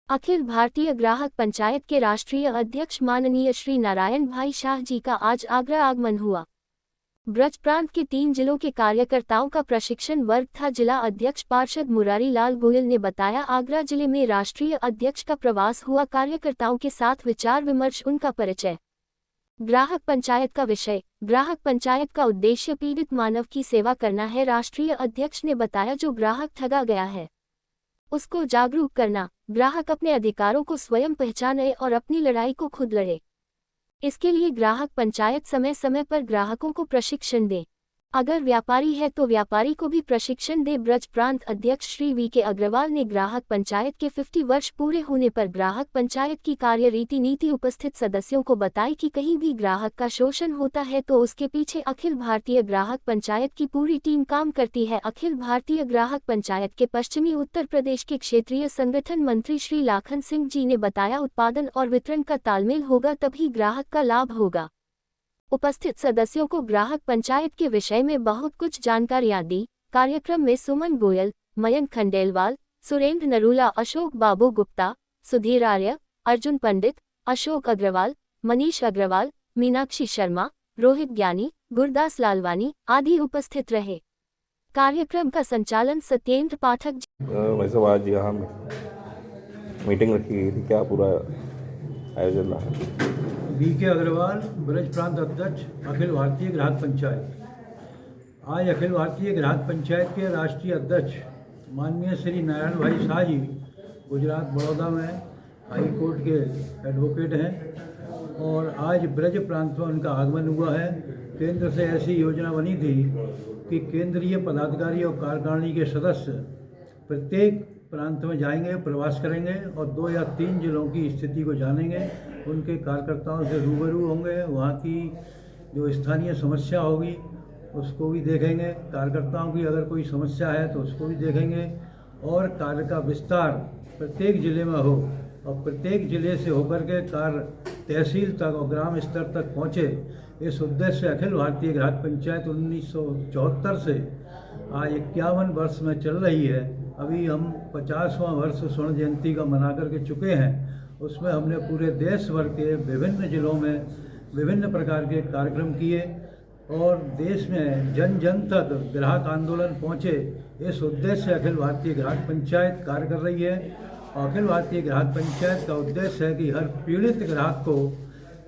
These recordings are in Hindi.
अखिल भारतीय ग्राहक पंचायत के राष्ट्रीय अध्यक्ष माननीय श्री नारायण भाई शाह जी का आज आगरा आगमन हुआ। ब्रज प्रांत के 3 जिलों के कार्यकर्ताओं का प्रशिक्षण वर्ग था। जिला अध्यक्ष पार्षद मुरारी लाल गोयल ने बताया, आगरा जिले में राष्ट्रीय अध्यक्ष का प्रवास हुआ। कार्यकर्ताओं के साथ विचार विमर्श, उनका परिचय। ग्राहक पंचायत का विषय। ग्राहक पंचायत का उद्देश्य पीड़ित मानव की सेवा करना है। राष्ट्रीय अध्यक्ष ने बताया, जो ग्राहक ठगा गया है उसको जागरूक करना। ग्राहक अपने अधिकारों को स्वयं पहचाने और अपनी लड़ाई को खुद लड़े। इसके लिए ग्राहक पंचायत समय समय पर ग्राहकों को प्रशिक्षण दे। अगर व्यापारी है तो व्यापारी को भी प्रशिक्षण दे। ब्रज प्रांत अध्यक्ष श्री वी.के. अग्रवाल ने ग्राहक पंचायत के 50 वर्ष पूरे होने पर ग्राहक पंचायत की कार्य रीति नीति उपस्थित सदस्यों को बताई कि कहीं भी ग्राहक का शोषण होता है तो उसके पीछे अखिल भारतीय ग्राहक पंचायत की पूरी टीम काम करती है। अखिल भारतीय ग्राहक पंचायत के पश्चिमी उत्तर प्रदेश के क्षेत्रीय संगठन मंत्री श्री लाखन सिंह जी ने बताया, उत्पादन और वितरण का तालमेल होगा तभी ग्राहक का लाभ होगा। उपस्थित सदस्यों को ग्राहक पंचायत के विषय में बहुत कुछ जानकारियां दी। कार्यक्रम में सुमन गोयल, मयंक खंडेलवाल, सुरेंद्र नरूला, अशोक बाबू गुप्ता, सुधीर आर्य, अर्जुन पंडित, अशोक अग्रवाल, मनीष अग्रवाल, मीनाक्षी शर्मा, रोहित ज्ञानी, गुरदास लालवानी आदि उपस्थित रहे। कार्यक्रम का संचालन सत्येंद्र पाठक। वैसे आज यहाँ मीटिंग रखी गई थी, क्या पूरा आयोजन रहा? वी.के. अग्रवाल, ब्रज प्रांत अध्यक्ष, अखिल भारतीय ग्राहक पंचायत। आज अखिल भारतीय ग्राहक पंचायत के राष्ट्रीय अध्यक्ष माननीय श्री नारायण भाई शाह जी गुजरात बड़ौदा में हाई कोर्ट के एडवोकेट हैं और आज ब्रज प्रांत में उनका आगमन हुआ है। केंद्र से ऐसी योजना बनी थी कि केंद्रीय पदाधिकारी और कार्यकारिणी के सदस्य प्रत्येक प्रांत में जाएंगे, प्रवास करेंगे और 2 या 3 जिलों की स्थिति को जानेंगे, उनके कार्यकर्ताओं से रूबरू होंगे, वहाँ की जो स्थानीय समस्या होगी उसको भी देखेंगे, कार्यकर्ताओं की अगर कोई समस्या है तो उसको भी देखेंगे और कार्य का विस्तार प्रत्येक जिले में हो और प्रत्येक जिले से होकर के कार्य तहसील तक और ग्राम स्तर तक पहुँचे। इस उद्देश्य से अखिल भारतीय ग्राहक पंचायत 1974 से आज 51 वर्ष में चल रही है। अभी हम 50वां वर्ष स्वर्ण जयंती का मना करके चुके हैं। उसमें हमने पूरे देश भर के विभिन्न जिलों में विभिन्न प्रकार के कार्यक्रम किए और देश में जन जन तक ग्राहक आंदोलन पहुँचे। इस उद्देश्य से अखिल भारतीय ग्राहक पंचायत कार्य कर रही है। अखिल भारतीय ग्राहक पंचायत का उद्देश्य है कि हर पीड़ित ग्राहक को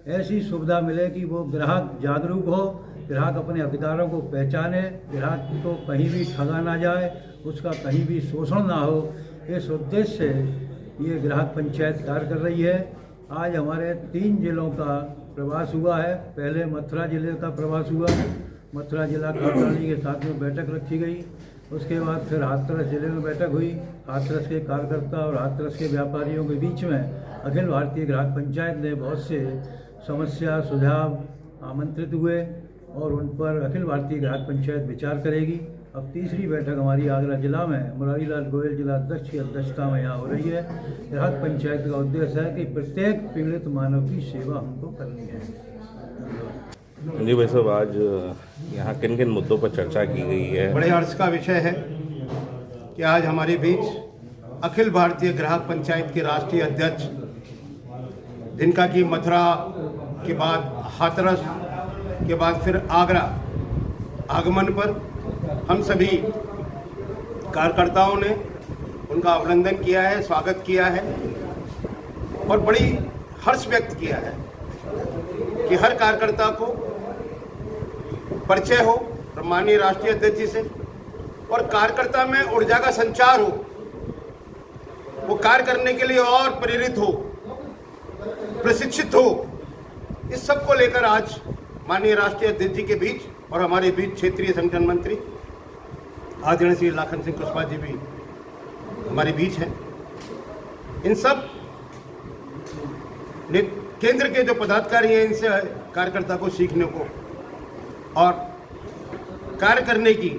ऐसी सुविधा मिले कि वो ग्राहक जागरूक हो, ग्राहक अपने अधिकारों को पहचाने, ग्राहक को कहीं भी ठगा ना जाए, उसका कहीं भी शोषण ना हो। इस उद्देश्य से ये ग्राहक पंचायत कार्य कर रही है। आज हमारे 3 जिलों का प्रवास हुआ है। पहले मथुरा जिले का प्रवास हुआ, मथुरा जिला कार्यकारिणी के साथ में बैठक रखी गई। उसके बाद फिर हाथरस जिले में बैठक हुई। हाथरस के कार्यकर्ता और हाथरस के व्यापारियों के बीच में अखिल भारतीय ग्राहक पंचायत ने बहुत से समस्या सुझाव आमंत्रित हुए और उन पर अखिल भारतीय ग्राहक पंचायत विचार करेगी। अब तीसरी बैठक हमारी आगरा जिला में मुरारी लाल गोयल जिला अध्यक्ष की अध्यक्षता में यहाँ हो रही है। ग्राहक पंचायत का उद्देश्य है कि प्रत्येक पीड़ित मानव की सेवा हमको करनी है। जी भाई साहब, आज यहाँ किन किन मुद्दों पर चर्चा की गई है? बड़े हर्ष का विषय है कि आज हमारे बीच अखिल भारतीय ग्राहक पंचायत के राष्ट्रीय अध्यक्ष, जिनका कि मथुरा के बाद हाथरस के बाद फिर आगरा आगमन पर हम सभी कार्यकर्ताओं ने उनका अभिनंदन किया है, स्वागत किया है और बड़ी हर्ष व्यक्त किया है कि हर कार्यकर्ता को परिचय हो माननीय राष्ट्रीय अध्यक्ष जी से और कार्यकर्ता में ऊर्जा का संचार हो, वो कार्य करने के लिए और प्रेरित हो, प्रशिक्षित हो। इस सब को लेकर आज माननीय राष्ट्रीय अध्यक्ष जी के बीच और हमारे बीच क्षेत्रीय संगठन मंत्री आदरणीय श्री लाखन सिंह कुशवाहा जी भी हमारे बीच हैं। इन सब केंद्र के जो पदाधिकारी हैं, इनसे कार्यकर्ता को सीखने को और कार्य करने की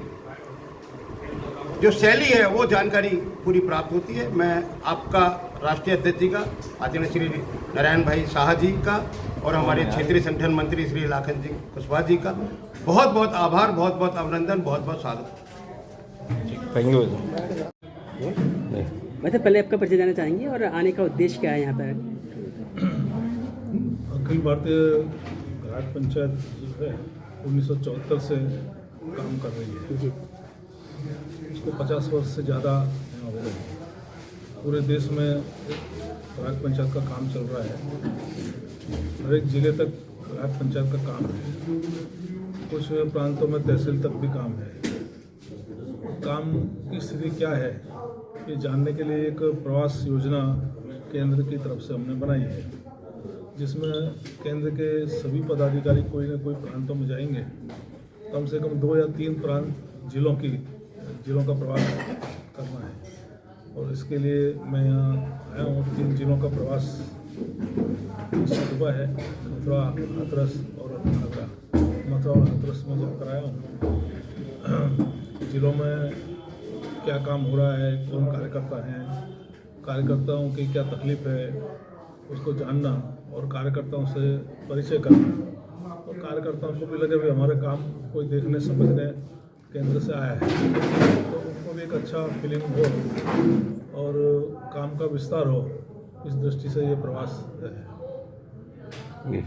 जो शैली है वो जानकारी पूरी प्राप्त होती है। मैं आपका राष्ट्रीय अध्यक्ष जी का, आदरणीय श्री नारायण भाई शाह जी का और हमारे क्षेत्रीय संगठन मंत्री श्री लाखन सिंह कुशवाहा जी का बहुत बहुत आभार, बहुत बहुत अभिनंदन, बहुत बहुत स्वागत। Thank you. मतलब पहले आपका परिचय देना चाहेंगे और आने का उद्देश्य क्या है यहाँ पर? अखिल भारतीय ग्राहक पंचायत जो है 1974 से काम कर रही है जी। उसको 50 वर्ष से ज़्यादा यहाँ हो गए। पूरे देश में ग्राहक पंचायत का काम चल रहा है। हर एक जिले तक ग्राहक पंचायत का काम है। कुछ प्रांतों में तहसील तक भी काम है। काम की स्थिति क्या है ये जानने के लिए एक प्रवास योजना केंद्र की तरफ से हमने बनाई है, जिसमें केंद्र के सभी पदाधिकारी कोई न कोई प्रांतों में जाएंगे। कम से कम 2 या 3 प्रांत जिलों का प्रवास करना है और इसके लिए मैं यहाँ आया हूँ। 3 जिलों का प्रवास सुबह है, मथुरा, हाथरस और आगरा। मथुरा और हाथरस में जाकर आया हूँ। जिलों में क्या काम हो रहा है, कौन कार्यकर्ता हैं, कार्यकर्ताओं की क्या तकलीफ है उसको जानना और कार्यकर्ताओं से परिचय करना और कार्यकर्ताओं को भी लगे भी हमारे काम कोई देखने समझने केंद्र से आया है तो उनको भी एक अच्छा फीलिंग हो और काम का विस्तार हो, इस दृष्टि से ये प्रवास है।